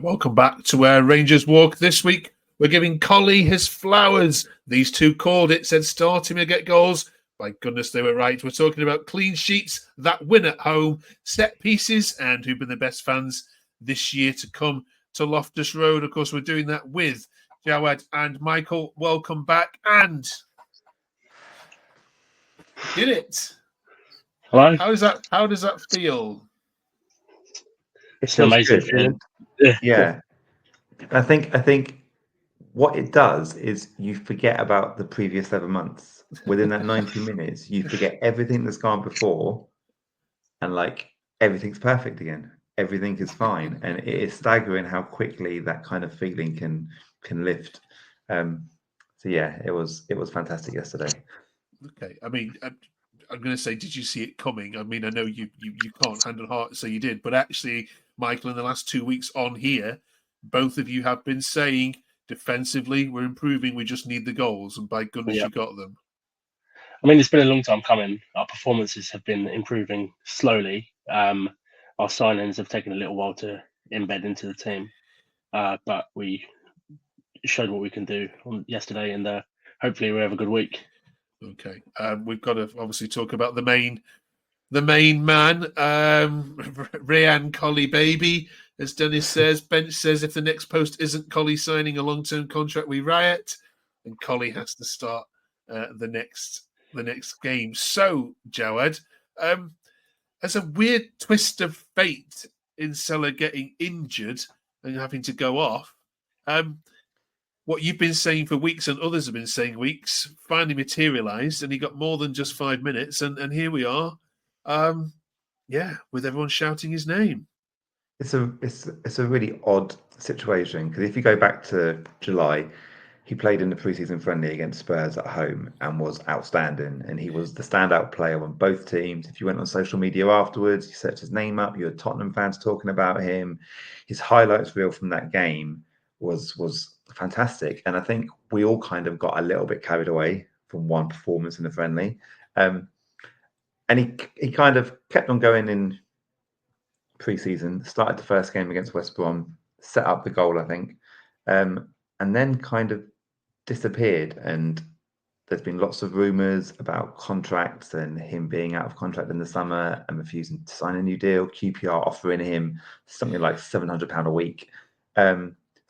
Welcome back to Where Rangers Walk. This week, we're giving Collie his flowers. These two called it, said start him to get goals. By goodness, they were right. We're talking about clean sheets, that win at home, set pieces, and who've been the best fans this year to come to Loftus Road. Of course, we're doing that with Jawad and Michael. Welcome back. And did it. Hello. How does that feel? It's an amazing feeling. Yeah. I think what it does is you forget about the previous 7 months. Within that 90 minutes, you forget everything that's gone before, and like everything's perfect again. Everything is fine, and it is staggering how quickly that kind of feeling can lift. So yeah, it was fantastic yesterday. Okay, I mean, I'm going to say, did you see it coming? I mean, I know you can't hand on heart say you did, but actually, Michael, in the last 2 weeks on here, both of you have been saying defensively we're improving. We just need the goals, and by goodness, you got them. I mean, it's been a long time coming. Our performances have been improving slowly. Our signings have taken a little while to embed into the team, but we showed what we can do on yesterday, and hopefully we have a good week. Okay, we've got to obviously talk about the main man, Rayan Kolli, baby, as Dennis says. Bench says if the next post isn't Collie signing a long-term contract, we riot, and Collie has to start the next game. So, Jawad, as a weird twist of fate in Salah getting injured and having to go off, what you've been saying for weeks and others have been saying weeks finally materialised, and he got more than just 5 minutes, and here we are, with everyone shouting his name. It's a really odd situation, because if you go back to July, he played in the preseason friendly against Spurs at home and was outstanding, and he was the standout player on both teams. If you went on social media afterwards, you searched his name up, you had Tottenham fans talking about him. His highlights reel from that game was fantastic, and I think we all kind of got a little bit carried away from one performance in the friendly, and he kind of kept on going in pre-season. Started the first game against West Brom, set up the goal, I think, and then kind of disappeared. And there's been lots of rumours about contracts and him being out of contract in the summer and refusing to sign a new deal. QPR offering him something like £700 a week.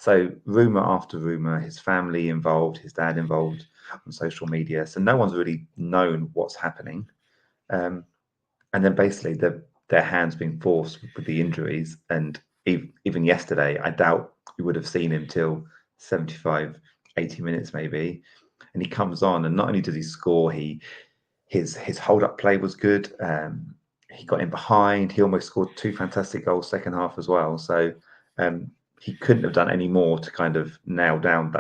So rumour after rumour, his family involved, his dad involved on social media. So no one's really known what's happening. And then basically their hands being forced with the injuries. And even yesterday, I doubt we would have seen him till 75, 80 minutes maybe. And he comes on, and not only does he score, his hold-up play was good. He got in behind. He almost scored 2 fantastic goals second half as well. So he couldn't have done any more to kind of nail down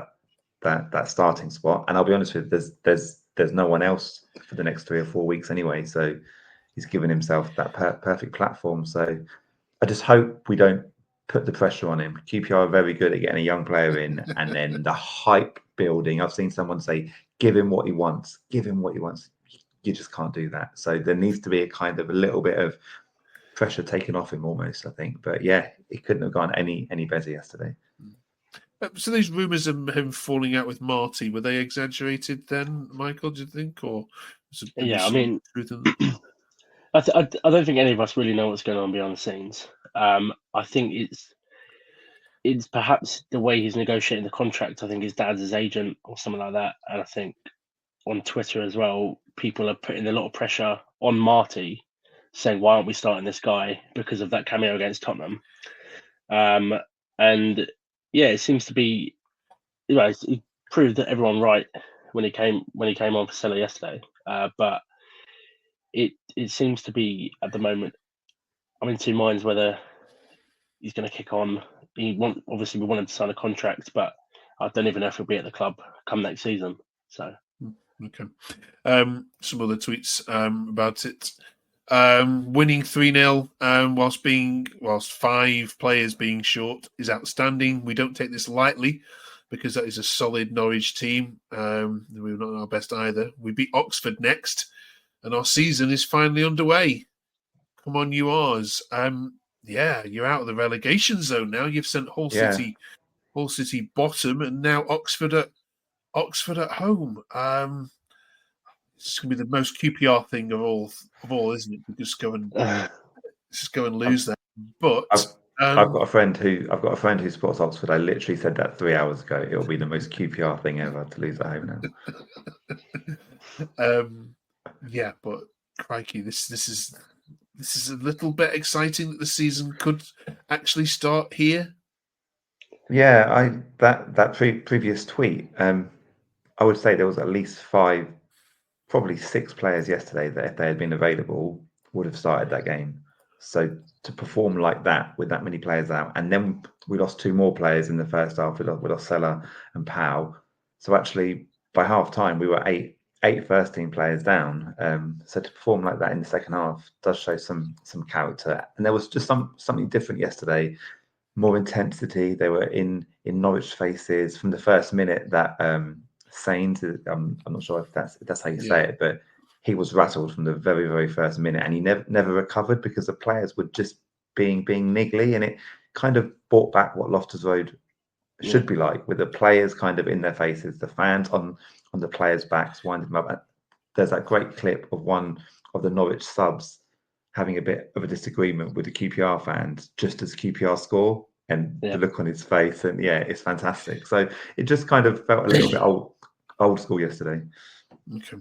that starting spot. And I'll be honest with you, there's no one else for the next 3 or 4 weeks anyway. So he's given himself that perfect platform. So I just hope we don't put the pressure on him. QPR are very good at getting a young player in, and then the hype building. I've seen someone say, give him what he wants. Give him what he wants. You just can't do that. So there needs to be a kind of a little bit of pressure taken off him almost, I think. But yeah, it couldn't have gone any better yesterday. So these rumours of him falling out with Marty, were they exaggerated then, Michael, do you think? Or yeah, I mean, truth in them? I don't think any of us really know what's going on behind the scenes. I think it's perhaps the way he's negotiating the contract. I think his dad's his agent or something like that. And I think on Twitter as well, people are putting a lot of pressure on Marty, saying, why aren't we starting this guy because of that cameo against Tottenham? And yeah, it seems to be, he proved that everyone right when he came on for Salah yesterday. But it seems to be at the moment, I'm in two minds whether he's going to kick on. Obviously we want him to sign a contract, but I don't even know if he'll be at the club come next season. So okay. Some other tweets about it. Winning 3-0 whilst 5 players being short is outstanding. We don't take this lightly because that is a solid Norwich team. We're not our best either. We beat Oxford next, and our season is finally underway. Come on, you ours. you're out of the relegation zone now. You've sent Hull City bottom, and now Oxford at home. It's going to be the most QPR thing of all, isn't it? Just go and lose that. But I've got a friend who supports Oxford. I literally said that 3 hours ago. It'll be the most QPR thing ever to lose at home now. Yeah, but crikey, this is a little bit exciting that the season could actually start here. Yeah, previous tweet. I would say there was at least 5, probably 6 players yesterday that if they had been available would have started that game. So to perform like that with that many players out, and then we lost 2 more players in the first half. We lost Sella and Powell. So actually, by half time, we were 8 first team players down. So to perform like that in the second half does show some character. And there was just something different yesterday. More intensity. They were in Norwich faces from the first minute. That Sainz, I'm not sure if that's how you say it, but he was rattled from the very, very first minute, and he never recovered because the players were just being niggly, and it kind of brought back what Loftus Road should be like, with the players kind of in their faces, the fans on the players' backs, winding them up. There's that great clip of one of the Norwich subs having a bit of a disagreement with the QPR fans just as QPR score, and the look on his face, and it's fantastic. So it just kind of felt a little bit old school yesterday. Okay.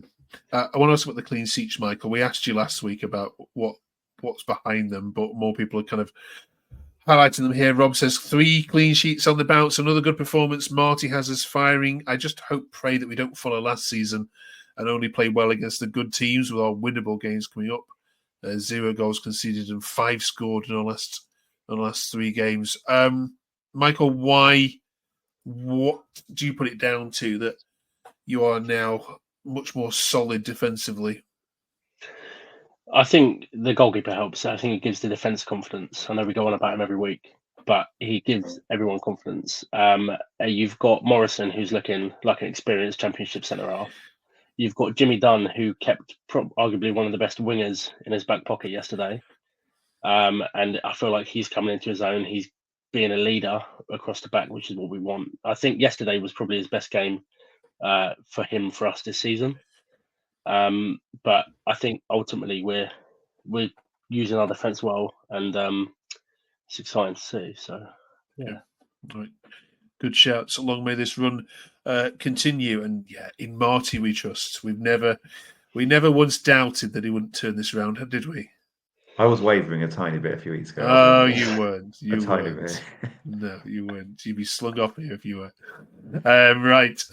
I want to ask about the clean sheets, Michael. We asked you last week about what's behind them, but more people are kind of highlighting them here. Rob says 3 clean sheets on the bounce, another good performance. Marty has us firing. I just pray that we don't follow last season and only play well against the good teams with our winnable games coming up. 0 goals conceded and 5 scored in our last 3 games. Michael, what do you put it down to that you are now much more solid defensively? I think the goalkeeper helps. I think it gives the defence confidence. I know we go on about him every week, but he gives everyone confidence. You've got Morrison, who's looking like an experienced Championship centre-half. You've got Jimmy Dunn, who kept arguably one of the best wingers in his back pocket yesterday. And I feel like he's coming into his own. He's being a leader across the back, which is what we want. I think yesterday was probably his best game for us this season. But I think ultimately we're using our defence well, and it's exciting to see. So yeah. Right. Good shouts. Long may this run continue. And in Marty we trust. We never once doubted that he wouldn't turn this around, did we? I was wavering a tiny bit a few weeks ago. Oh, you weren't. Tiny bit. No, you weren't. You'd be slung off here if you were. Right.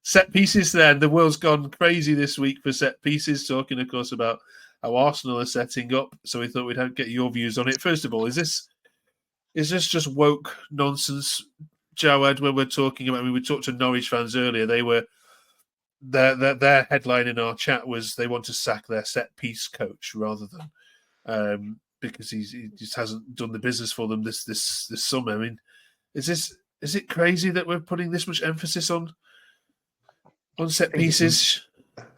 Set pieces then. The world's gone crazy this week for set pieces, talking, of course, about how Arsenal are setting up. So we thought we'd get your views on it. First of all, is this just woke nonsense, Jawad, when we're talking about... I mean, we talked to Norwich fans earlier. They were... Their headline in our chat was they want to sack their set piece coach rather than... because he just hasn't done the business for them this summer. I mean, is it crazy that we're putting this much emphasis on set pieces?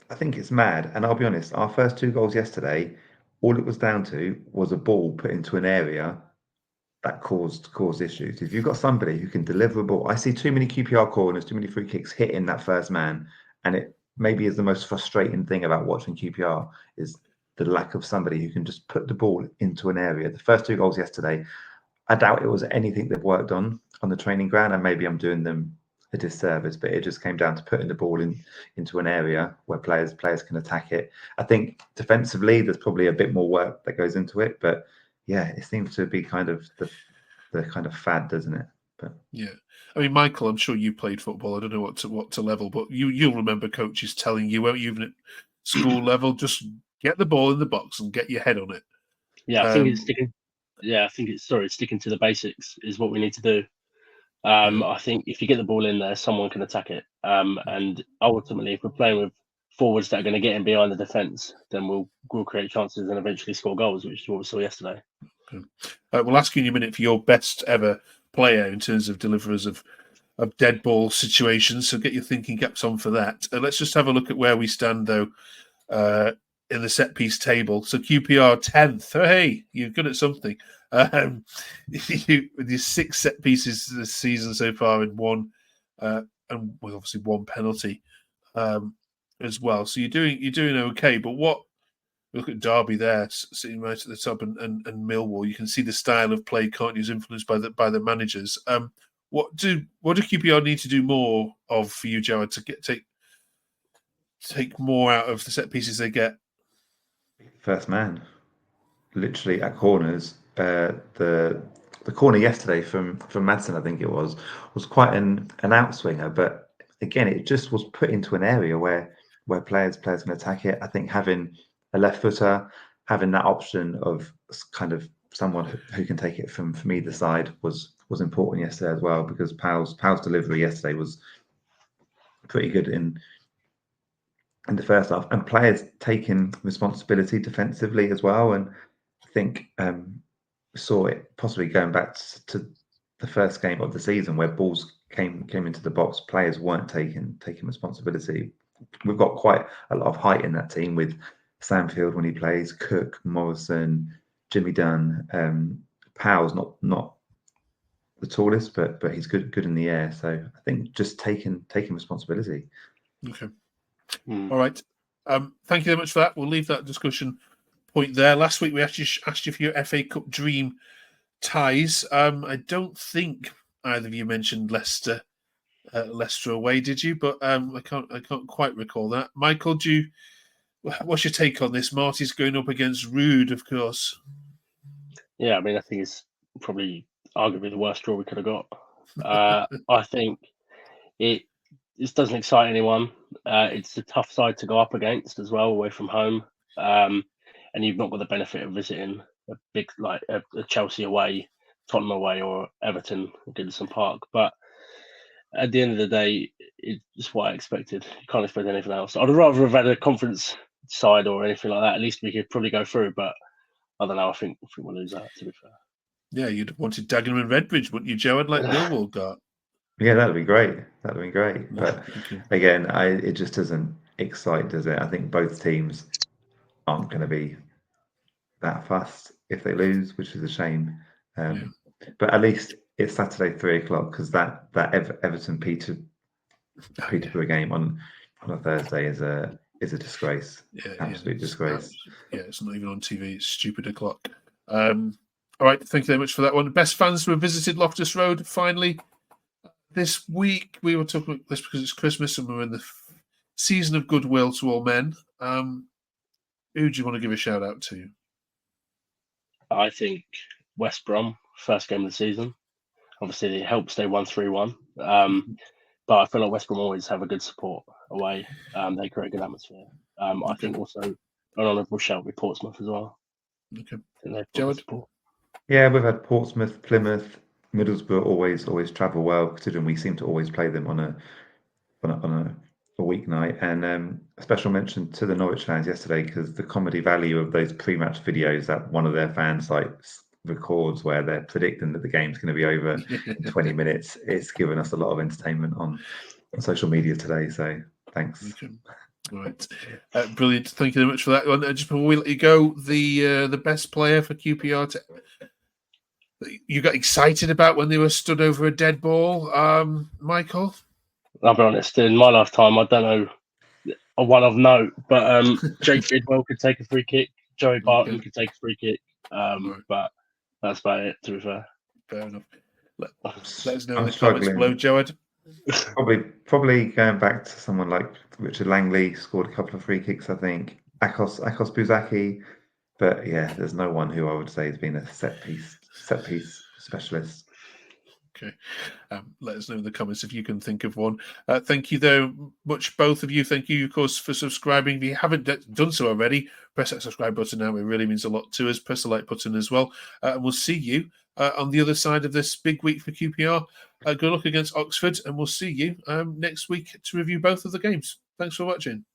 I think it's mad, and I'll be honest. Our first 2 goals yesterday, all it was down to was a ball put into an area that caused issues. If you've got somebody who can deliver a ball, I see too many QPR corners, too many free kicks hitting that first man, and it maybe is the most frustrating thing about watching QPR is the lack of somebody who can just put the ball into an area. The first 2 goals yesterday, I doubt it was anything they've worked on the training ground, and maybe I'm doing them a disservice, but it just came down to putting the ball into an area where players can attack it. I think defensively, there's probably a bit more work that goes into it, but it seems to be kind of the kind of fad, doesn't it? But I mean, Michael, I'm sure you played football. I don't know what to level, but you'll remember coaches telling you, won't you, even at school level, just get the ball in the box and get your head on it. Yeah, I think it's sticking. Yeah, I think it's sticking to the basics is what we need to do. I think if you get the ball in there, someone can attack it. And ultimately, if we're playing with forwards that are going to get in behind the defence, then we'll create chances and eventually score goals, which is what we saw yesterday. We'll ask you in a minute for your best ever player in terms of deliverers of dead ball situations. So get your thinking caps on for that. Let's just have a look at where we stand, though, in the set piece table. So QPR 10th. Hey, you're good at something. With your 6 set pieces this season so far in one, and with obviously one penalty as well. So you're doing okay. But look at Derby there, sitting right at the top, and Millwall. You can see the style of play, can't you, is influenced by the managers. What do QPR need to do more of for you, Jared, to take more out of the set pieces they get? First man, literally at corners. The corner yesterday from Madsen, I think it was quite an outswinger, but again, it just was put into an area where players can attack it. I think having a left footer, having that option of kind of someone who can take it from either side was important yesterday as well, because Powell's delivery yesterday was pretty good in the first half, and players taking responsibility defensively as well. And I think saw it possibly going back to the first game of the season where balls came into the box, players weren't taking responsibility. We've got quite a lot of height in that team with Samfield when he plays, Cook, Morrison, Jimmy Dunn. Powell's not the tallest, but he's good in the air. So I think just taking responsibility. Okay. All right. Thank you very much for that. We'll leave that discussion point there. Last week we asked you for your FA Cup dream ties. I don't think either of you mentioned Leicester away, did you? But I can't quite recall that. Michael, what's your take on this? Marty's going up against Rude, of course. Yeah, I mean, I think it's probably arguably the worst draw we could have got. I think it doesn't excite anyone. It's a tough side to go up against as well, away from home. And you've not got the benefit of visiting a big, like a Chelsea away, Tottenham away, or Everton at Goodison Park. But at the end of the day, it's what I expected. You can't expect anything else. I'd rather have had a conference side or anything like that. At least we could probably go through. But I don't know. I think we'll lose that, to be fair. Yeah, you'd have wanted Dagenham and Redbridge, wouldn't you, Joe? Like Millwall got. Yeah, that'd be great. But again, it just doesn't excite, does it? I think both teams aren't going to be that fast if they lose, which is a shame. But at least it's Saturday 3:00, because that Everton Peterborough game on a Thursday is a disgrace. Absolute disgrace. It's not even on TV. It's stupid o'clock. All right, thank you very much for that one. Best fans who have visited Loftus Road finally this week. We were talking about this because it's Christmas and we're in the season of goodwill to all men. Who do you want to give a shout out to? I think West Brom, first game of the season. Obviously, it helps they won 3-1. But I feel like West Brom always have a good support away. They create a good atmosphere. I think also an honourable shout with Portsmouth as well. Okay. Jared? Yeah, we've had Portsmouth, Plymouth, Middlesbrough always travel well, considering we seem to always play them on a weeknight. And a special mention to the Norwich fans yesterday, because the comedy value of those pre-match videos that one of their fan sites records where they're predicting that the game's going to be over in 20 minutes, it's given us a lot of entertainment on social media today. So thanks. Okay. Right, brilliant. Thank you very much for that one. Just before we let you go, the best player for QPR you got excited about when they were stood over a dead ball, Michael? I'll be honest, in my lifetime, I don't know a one of note, but Jake Bidwell could take a free kick, Joey Barton could take a free kick, but that's about it, to be fair. Fair enough. Let us know in the comments below, Joed. Probably going back to someone like Richard Langley, scored a couple of free kicks, I think. Akos Buzaki. But yeah, there's no one who I would say has been a set piece specialist. Okay. Let us know in the comments if you can think of one. Thank you very much, both of you. Thank you, of course, for subscribing. If you haven't done so already, press that subscribe button now. It really means a lot to us. Press the like button as well. And we'll see you on the other side of this big week for QPR. Good luck against Oxford, and we'll see you next week to review both of the games. Thanks for watching.